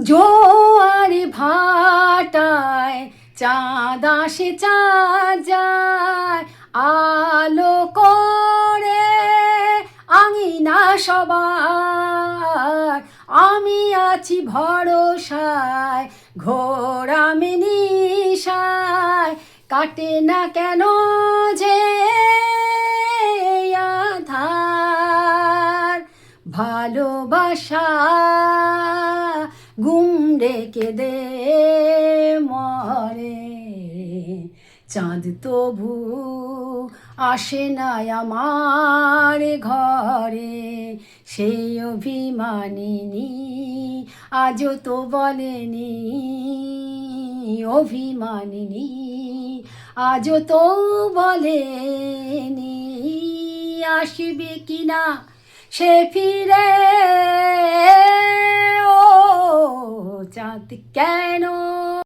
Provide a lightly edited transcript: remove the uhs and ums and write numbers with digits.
জোয়ারে ভাটায় চাঁদ আসে চাঁদ যায় আলো করে আঙিনা সবার। আমি আছি ভরসায় ঘোর আমি নিশায়, কাটে না কেন যে এই আধার। ভালোবাসা ঘুম ডেকে দে মরে, চাঁদ তবু আসে না আমার ঘরে। সেই অভিমানিনী আজও তো বলেনি, অভিমানিনী আজও তো বলেনি আসবে কিনা সে ফিরে। ও চাঁদ কেন